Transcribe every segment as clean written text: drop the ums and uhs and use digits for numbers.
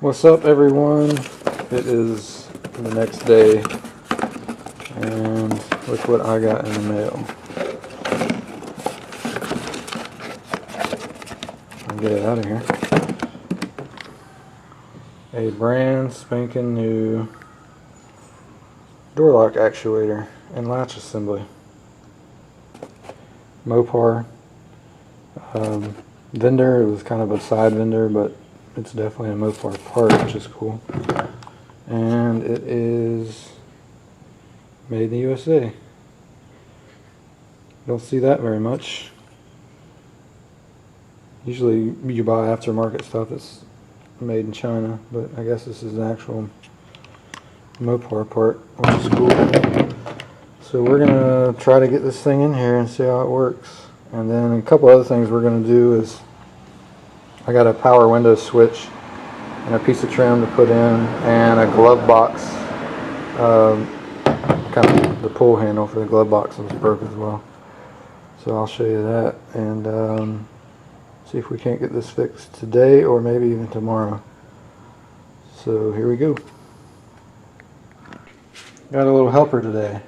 What's up, everyone? It is the next day, and look what I got in the mail. I'll get it out of here. A brand spanking new door lock actuator and latch assembly. Mopar. Vendor, it was kind of a side vendor, but it's definitely a Mopar part, which is cool. And it is made in the USA. Don't see that very much. Usually you buy aftermarket stuff that's made in China, but I guess this is an actual Mopar part, which is cool. So we're gonna try to get this thing in here and see how it works. And then a couple other things we're gonna do is I got a power window switch and a piece of trim to put in, and a glove box. Kind of the pull handle for the glove box was broke as well. So I'll show you that and see if we can't get this fixed today or maybe even tomorrow. So here we go. Got a little helper today.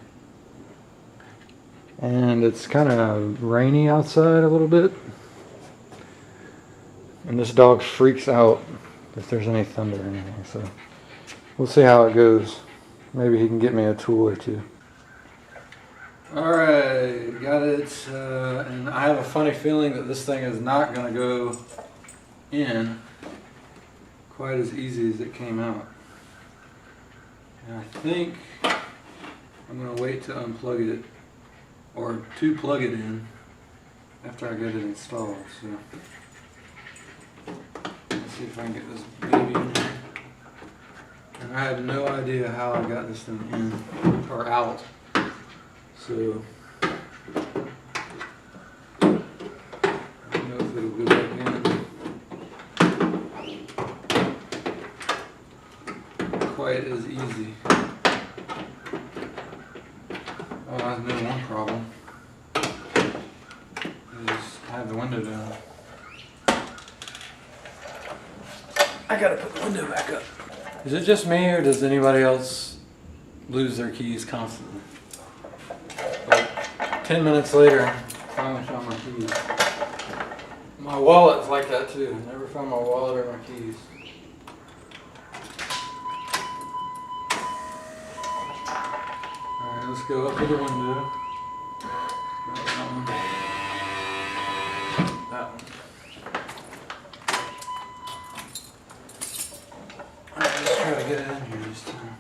And it's kind of rainy outside a little bit. And this dog freaks out if there's any thunder or anything, so we'll see how it goes. Maybe he can get me a tool or two. Alright, got it, and I have a funny feeling that this thing is not going to go in quite as easy as it came out. And I think I'm going to wait to unplug it, or to plug it in after I get it installed. So let's see if I can get this baby in here. And I have no idea how I got this thing in or out. So I don't know if it'll go back in quite as easy. Oh, I know one problem. Is I have the window down. I gotta put the window back up. Is it just me, or does anybody else lose their keys constantly? Like 10 minutes later, I finally found my keys. My wallet's like that too. Never found my wallet or my keys. Alright, let's go up to the window. That one. That one. Alright, let's try to get it in here this time.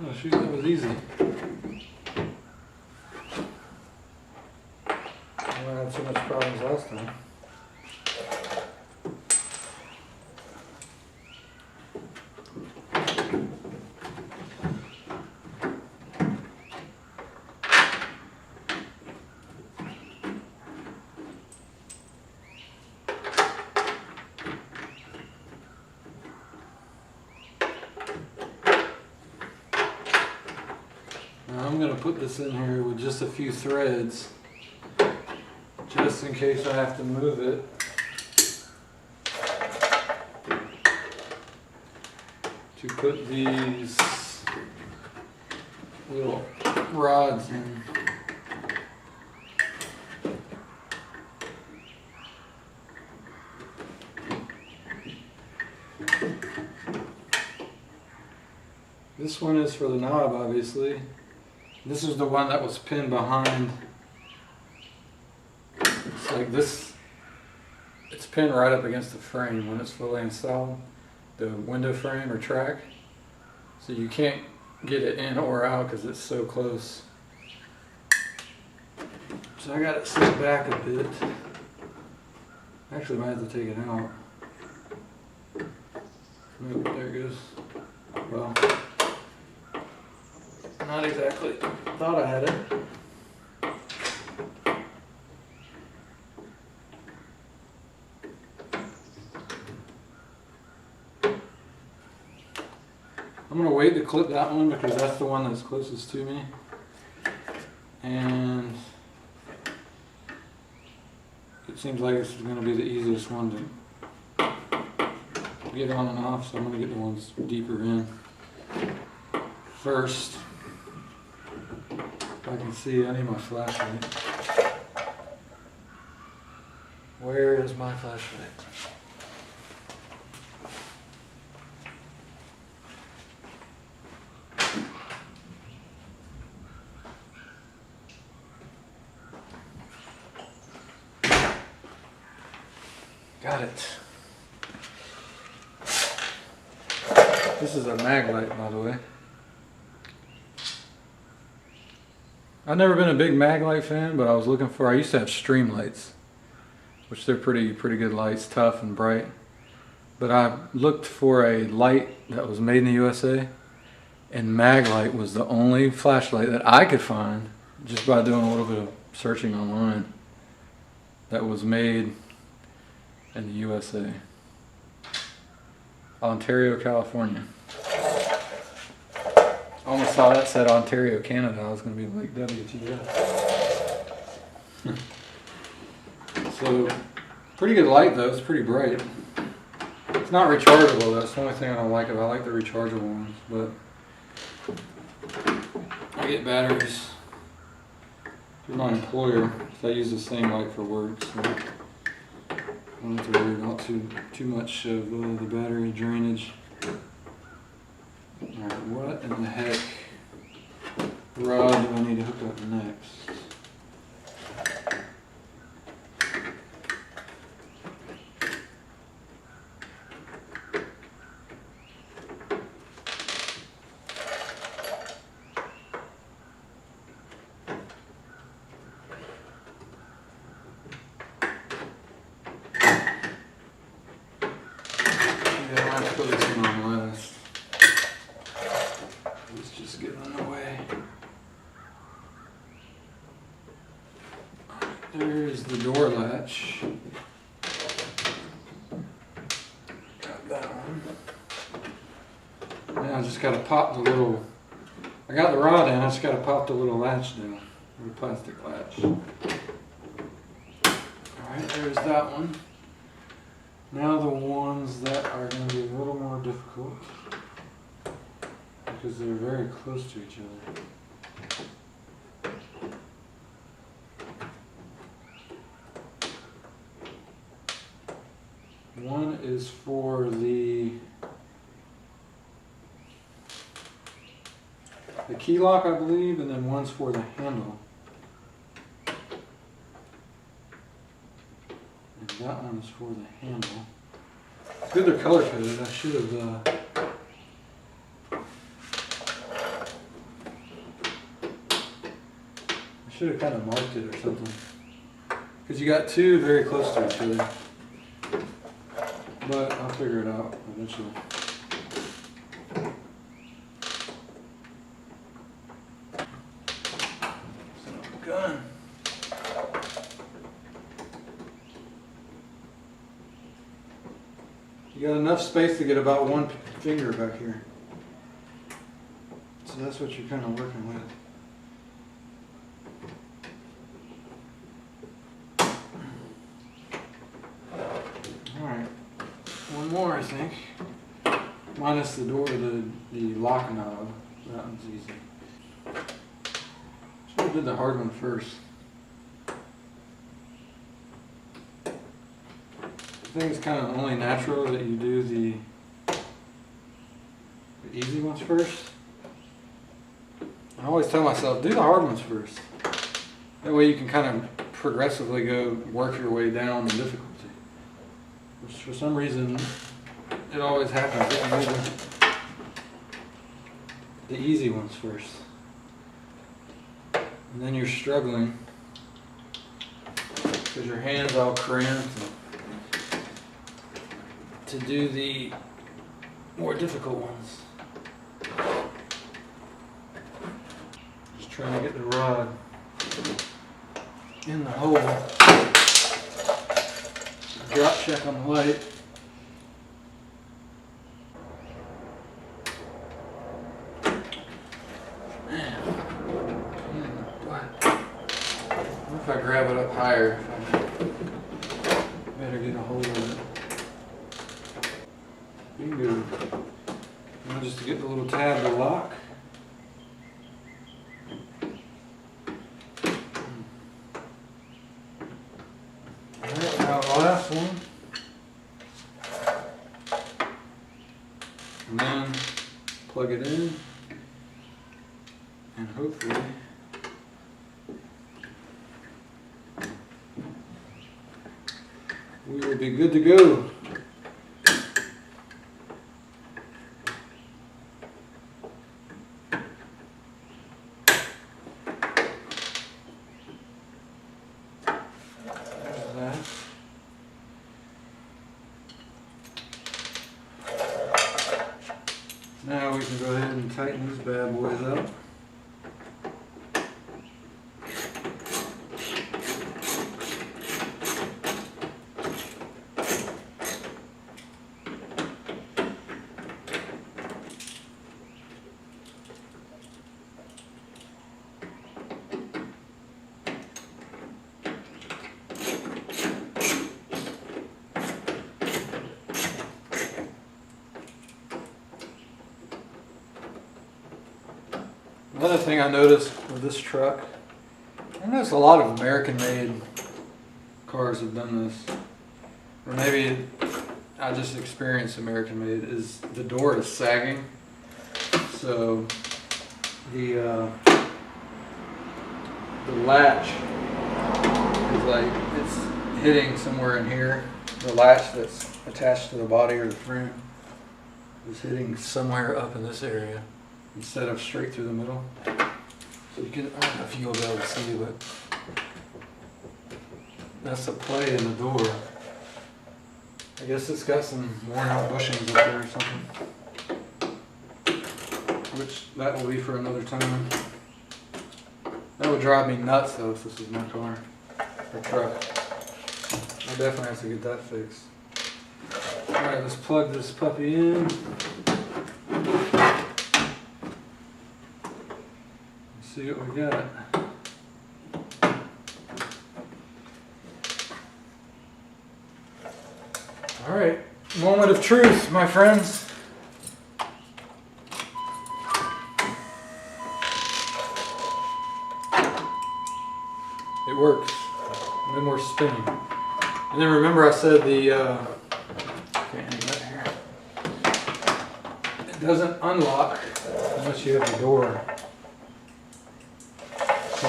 Oh shoot, that was easy. I had so much problems last time. Now I'm going to put this in here with just a few threads, just in case I have to move it. To put these little rods in. This one is for the knob, obviously. This is the one that was pinned behind. It's like this. It's pinned right up against the frame when it's fully installed, the window frame or track. So you can't get it in or out because it's so close. So I got it set back a bit. Actually, I might have to take it out. Nope, there it goes. Well, not exactly. Thought I had it. I'm going to wait to clip that one because that's the one that's closest to me. And seems like it's going to be the easiest one to get on and off, so I'm going to get the ones deeper in first. If I can see, I need my flashlight. Where is my flashlight? Got it. This is a mag light, by the way. I've never been a big mag light fan, but I was looking for, I used to have stream lights, which they're pretty good lights, tough and bright. But I looked for a light that was made in the USA, and mag light was the only flashlight that I could find just by doing a little bit of searching online that was made in the USA. Ontario, California. I almost saw that said Ontario, Canada. I was going to be like, WTF. So, pretty good light though. It's pretty bright. It's not rechargeable. That's the only thing I don't like about it. I like the rechargeable ones, but I get batteries through my employer. So I use the same light for work, so I don't have to worry about too much of the battery drainage. Alright, what in the heck rod do I need to hook up next? There's the door latch. Got that one. Now I just got to pop the little, I got the rod in, I just got to pop the little latch down, the plastic latch. Alright, there's that one. Now the ones that are going to be a little more difficult because they're very close to each other. One is for the key lock, I believe, and then one's for the handle. And that one is for the handle. It's good they're color coded. I should have kind of marked it or something. Because you got two very close to each other. But I'll figure it out eventually. Gun. You got enough space to get about one finger back here. So that's what you're kind of working with. One more, I think. Minus the door, the lock knob. That one's easy. Should have did the hard one first. I think it's kind of only natural that you do the easy ones first. I always tell myself, do the hard ones first. That way you can kind of progressively go work your way down the difficulty. Which for some reason, it always happens that you do the easy ones first. And then you're struggling because your hand's all cramped to do the more difficult ones. Just trying to get the rod in the hole. Drop check on the light. Man, what if I grab it up higher? Better get a hold of it. Bingo. Now just to get the little tab to lock. Alright, now the last one. And then plug it in. And hopefully we will be good to go. There's that. Now we can go ahead and tighten these bad boys up. Another thing I noticed with this truck, I noticed a lot of American-made cars have done this, or maybe I just experienced American-made, is the door is sagging, so the latch is like, it's hitting somewhere in here. The latch that's attached to the body or the frame is hitting somewhere up in this area, instead of straight through the middle. So you can, I don't know if you'll be able to see, but that's a play in the door. I guess it's got some worn out bushings up there or something. Which, that will be for another time. That would drive me nuts though if this was my car, or truck. I definitely have to get that fixed. Alright, let's plug this puppy in. See what we got. All right, moment of truth, my friends. It works. No more spinning. And then remember I said the can't hang that here. It doesn't unlock unless you have the door. So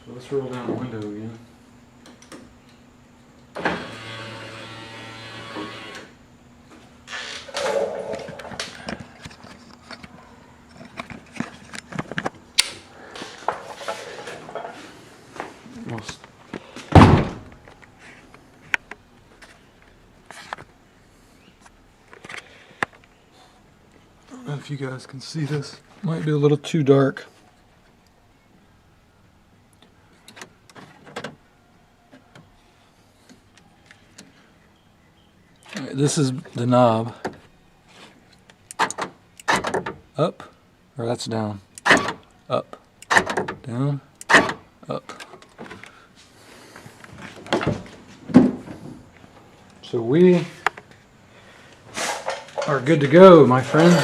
let's roll down the window again. I don't know if you guys can see this. Might be a little too dark. All right, this is the knob. Up, or that's down. Up, down, up. So we are good to go, my friends.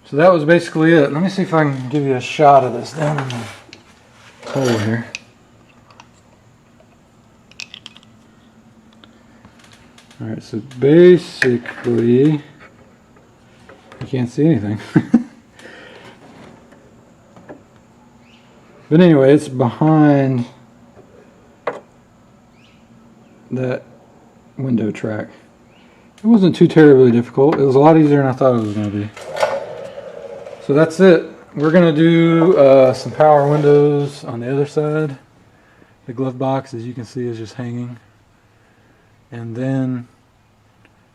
So that was basically it. Let me see if I can give you a shot of this down in the hole here. Alright, so basically, you can't see anything. But anyway, it's behind that window track. It wasn't too terribly difficult. It was a lot easier than I thought it was going to be. So that's it. We're going to do some power windows on the other side. The glove box, as you can see, is just hanging. And then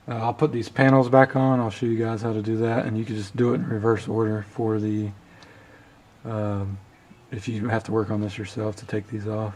I'll put these panels back on. I'll show you guys how to do that. And you can just do it in reverse order for the, if you have to work on this yourself to take these off.